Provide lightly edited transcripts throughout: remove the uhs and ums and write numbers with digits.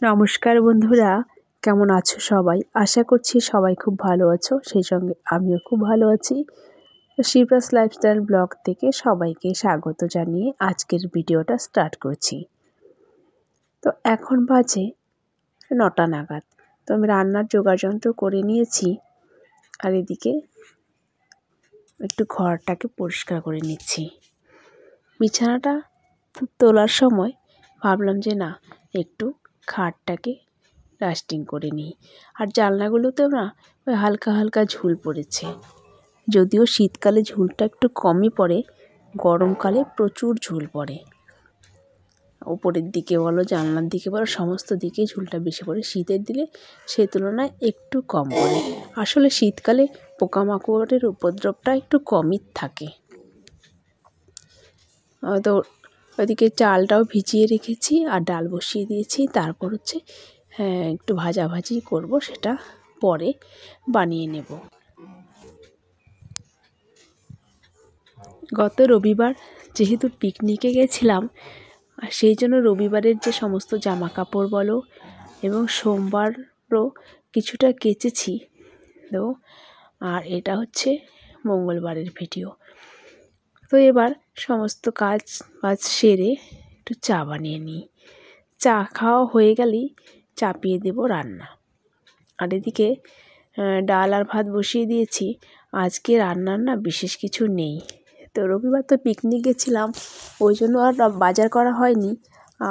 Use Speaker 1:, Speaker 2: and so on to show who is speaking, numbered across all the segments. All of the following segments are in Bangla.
Speaker 1: নমস্কার বন্ধুরা, কেমন আছো সবাই? আশা করছি সবাই খুব ভালো আছো, সেই সঙ্গে আমিও খুব ভালো আছি। তো শিপ্রাস লাইফস্টাইল ব্লগ থেকে সবাইকে স্বাগত জানিয়ে আজকের ভিডিওটা স্টার্ট করছি। তো এখন বাজে 9টা নাগাদ। তো আমি রান্নার যোগাযন্ত্র করে নিয়েছি, আর এদিকে একটু ঘরটাকে পরিষ্কার করে নিচ্ছি। বিছানাটা তোলার সময় ভাবলাম যে না, একটু খাটটাকে ডাস্টিং করে নিই। আর জানলাগুলোতেও না ওই হালকা হালকা ঝুল পড়েছে। যদিও শীতকালে ঝুলটা একটু কমই পড়ে, গরমকালে প্রচুর ঝুল পড়ে। ওপরের দিকে বলো, জানলার দিকে বলো, সমস্ত দিকেই ঝুলটা বেশি পড়ে। শীতের দিলে সেই তুলনায় একটু কম পড়ে। আসলে শীতকালে পোকামাকড়ের উপদ্রবটা একটু কমই থাকে। তো ওইদিকে চালটাও ভিজিয়ে রেখেছি আর ডাল বসিয়ে দিয়েছি। তারপর একটু ভাজাভাজি করব, সেটা পরে বানিয়ে নেব। গত রবিবার যেহেতু পিকনিকে গেছিলাম, আর সেই জন্য রবিবারের যে সমস্ত জামা কাপড় বলো এবং সোমবারও কিছুটা কেচেছি। তো আর এটা হচ্ছে মঙ্গলবারের ভিডিও। তো এবার সমস্ত কাজ সেরে একটু চা বানিয়ে নিই। চা খাওয়া হয়ে গেলেই চাপিয়ে দেব রান্না। আর এদিকে ডাল আর ভাত বসিয়ে দিয়েছি। আজকে রান্নার না বিশেষ কিছু নেই। তো রবিবার তো পিকনিক গেছিলাম, ওই জন্য আর বাজার করা হয়নি।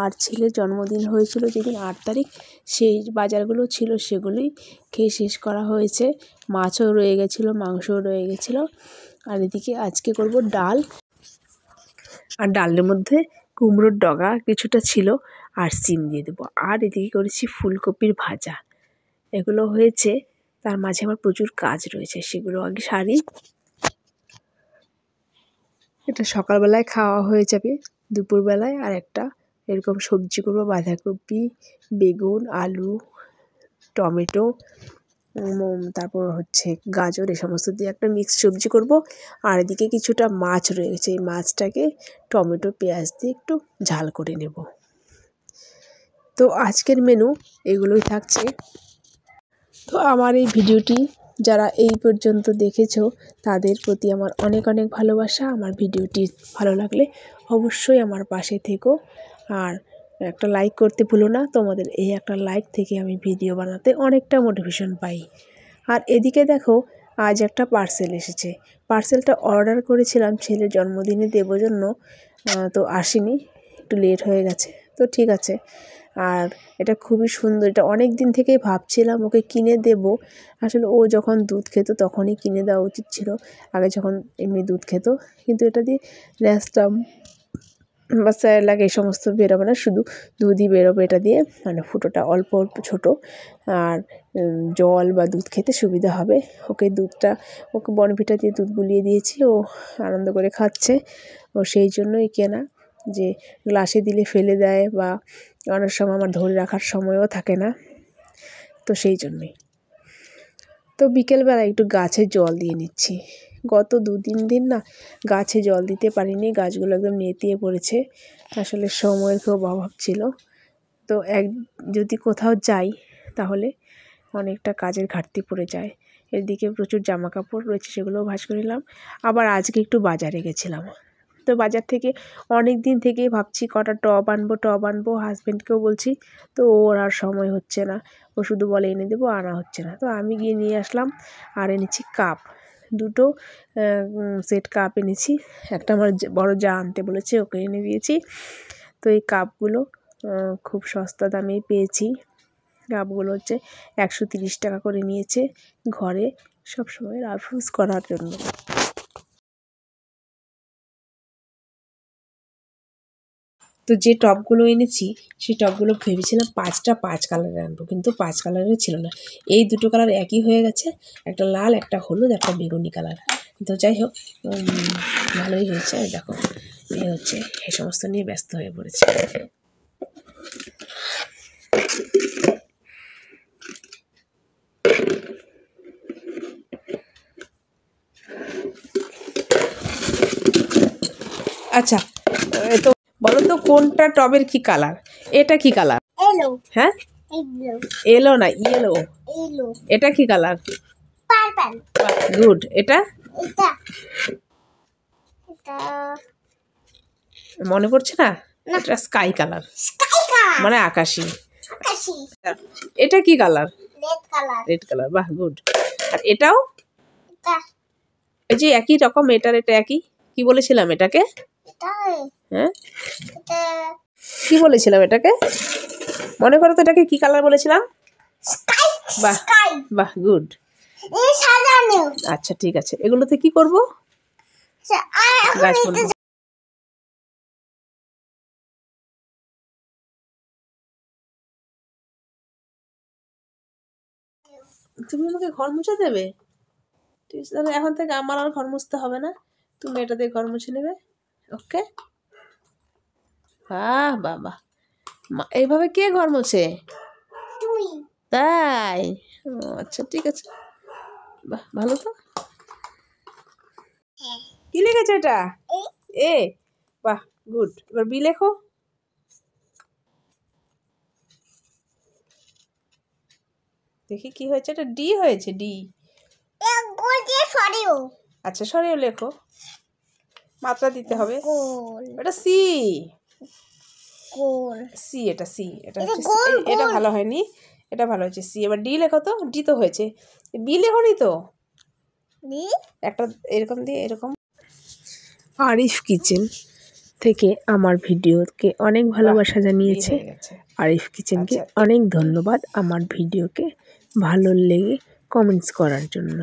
Speaker 1: আর ছেলের জন্মদিন হয়েছিল যেদিন 8 তারিখ, সেই বাজারগুলো ছিল, সেগুলোই খেয়ে শেষ করা হয়েছে। মাছও রয়ে গেছিলো, মাংসও রয়ে গেছিলো। আর এদিকে আজকে করব ডাল, আর ডালের মধ্যে কুমড়োর ডগা কিছুটা ছিল, আর সিম দিয়ে দেবো। আর এদিকে করেছি ফুলকপির ভাজা। এগুলো হয়েছে, তার মাঝে আমার প্রচুর কাজ রয়েছে, সেগুলো আগে সারি। এটা সকালবেলায় খাওয়া হয়ে যাবে। দুপুরবেলায় আর একটা এরকম সবজি করবো, বাঁধাকপি, বেগুন, আলু, টমেটো, তারপর গাজর, এই সমস্ত দিয়ে একটা মিক্সড সবজি করব। আর এদিকে কিছুটা মাছ রয়েছে, এই মাছটাকে টমেটো পেঁয়াজ দিয়ে একটু ঝাল করে নেব। তো আজকের মেনু এগুলোই থাকছে। তো আমার এই ভিডিওটি যারা এই পর্যন্ত দেখেছো, তাদের প্রতি আমার অনেক অনেক ভালোবাসা। আমার ভিডিওটি ভালো লাগলে অবশ্যই আমার পাশে থেকো, আর একটা লাইক করতে ভুলো না। তোমাদের এই একটা লাইক থেকে আমি ভিডিও বানাতে অনেকটা মোটিভেশন পাই। আর এদিকে দেখো, আজ একটা পার্সেল এসেছে। পার্সেলটা অর্ডার করেছিলাম ছেলের জন্মদিনে দেবো জন্য, তো আসেনি, একটু লেট হয়ে গেছে। তো ঠিক আছে। আর এটা খুবই সুন্দর। এটা অনেক দিন থেকেই ভাবছিলাম ওকে কিনে দেব। আসলে ও যখন দুধ খেত তখনই কিনে দেওয়া উচিত ছিল, আগে যখন এমনি দুধ খেত। কিন্তু এটা দিয়ে ন্যাস্টাম বা স্যারেলাক এই সমস্ত বেরোবে না, শুধু দুধই বেরোবে এটা দিয়ে। মানে ফুটোটা অল্প অল্প ছোটো, আর জল বা দুধ খেতে সুবিধা হবে। ওকে বর্নভিটা দিয়ে দুধ গুলিয়ে দিয়েছি, ও আনন্দ করে খাচ্ছে। ও সেই জন্যই কেনা, যে গ্লাসে দিলে ফেলে দেয়, বা অনেক সময় আমার ধরে রাখার সময়ও থাকে না, তো সেই জন্যই। তো বিকেলবেলা একটু গাছে জল দিয়ে নিচ্ছি। গত 2-3 দিন না গাছে জল দিতে পারিনি, গাছগুলো একদম নেতিয়ে পড়েছে। আসলে সময়ের খুব অভাব ছিল। তো যদি কোথাও যাই তাহলে অনেকটা কাজের ঘাটতি পড়ে যায়। এদিকে প্রচুর জামা কাপড় রয়েছে, সেগুলোও ভাঁজ করে নিলাম। আবার আজকে একটু বাজারে গেছিলাম। তো বাজার থেকে অনেক দিন থেকেই ভাবছি কটা টব আনবো, হাজব্যান্ডকেও বলছি। তো ওর আর সময় হচ্ছে না, ও শুধু বলে এনে দেবো, আনা হচ্ছে না। তো আমি গিয়ে নিয়ে আসলাম, আর এনেছি কাপ, 2 সেট কাপ এনেছি। একটা আমার বড় যা আনতে বলেছে, ওকে এনে দিয়েছি। তো এই কাপগুলো খুব সস্তা দামেই পেয়েছি। কাপগুলো 130 টাকা করে নিয়েছে, ঘরে সবসময় রাফ-ইউজ করার জন্য। তো যে টবগুলো এনেছি, সেই টবগুলো ভেবেছিলাম 5টা 5 কালারের আনবো, কিন্তু 5 কালারের ছিল না। এই 2টো কালার একই হয়ে গেছে, একটা লাল, একটা হলুদ, একটা বেগুনি কালার। তো যাই হোক, ভালোই হয়েছে। দেখো, এই সমস্ত নিয়ে ব্যস্ত হয়ে পড়েছে। আচ্ছা, তো বলো তো কোনটা টবের কি কালার? এটা কি কালার?
Speaker 2: এলো।
Speaker 1: হ্যাঁ, এলো না ইয়েলো। এটা কি কালার? গুড। এটা মনে পড়ছে না? এটা স্কাই কালার, মানে আকাশি। এটা কি কালার? Red colour. বাহ, গুড। আর এটাও এই যে একই রকম, এটার এটা একই। কি বলেছিলাম এটাকে? হ্যাঁ, কি বলেছিলাম এটাকে? মনে করো তো, এটাকে কি কালার বলেছিলাম? বাহ বাহ, গুড। আচ্ছা ঠিক আছে, এগুলোতে কি করব? গাছ বলবো। তুমি আমাকে ঘর মুছে দেবে? ঠিক আছে, তাহলে এখন থেকে আমার আর ঘর মুছতে হবে না, তুমি এটা দিয়ে ঘর মুছে নেবে। ওকে। বাহ বাবা, এইভাবে কে ঘর মোছে? তাই? আচ্ছা ঠিক আছে, বাহ, ভালো তো। কি লিখেছে এটা? এ। বাহ, গুড। এবার বি লেখো। দেখি কি হয়েছে, এটা ডি হয়েছে। ডি। আচ্ছা, সরিয়ে লেখো, মাত্রা দিতে হবে। এটা সি। সি, এটা সি। এটা এটা ভালো হয়নি, এটা ভালো হয়েছে। সি। এবার ডি লেখো তো। ডি তো হয়েছে, বি লেখো নি তো। একটা এরকম দিয়ে এরকম। আরিফ কিচেন থেকে আমার ভিডিওকে অনেক ভালোবাসা জানিয়েছে। আরিফ কিচেনকে অনেক ধন্যবাদ আমার ভিডিওকে ভালো লেগে কমেন্টস করার জন্য।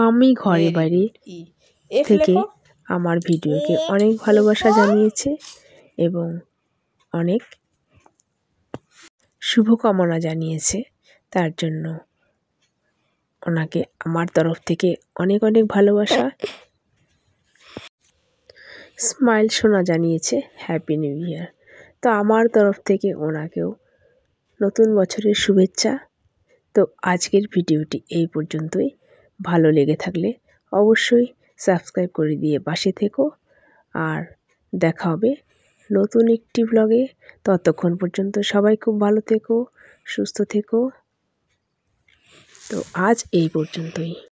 Speaker 1: আমি ঘরে বাইরে থেকে আমার ভিডিওকে অনেক ভালোবাসা জানিয়েছে এবং অনেক শুভকামনা জানিয়েছে। তার জন্য ওনাকে আমার তরফ থেকে অনেক অনেক ভালোবাসা। স্মাইল সোনা জানিয়েছে হ্যাপি নিউ ইয়ার। তো আমার তরফ থেকে ওনাকেও নতুন বছরের শুভেচ্ছা। তো আজকের ভিডিওটি এই পর্যন্তই। ভালো লেগে থাকলে অবশ্যই সাবস্ক্রাইব করে দিয়ে পাশে থেকো। আর দেখা হবে নতুন একটি ব্লগে। ততক্ষণ পর্যন্ত সবাই খুব ভালো থেকো, সুস্থ থেকো। তো আজ এই পর্যন্তই।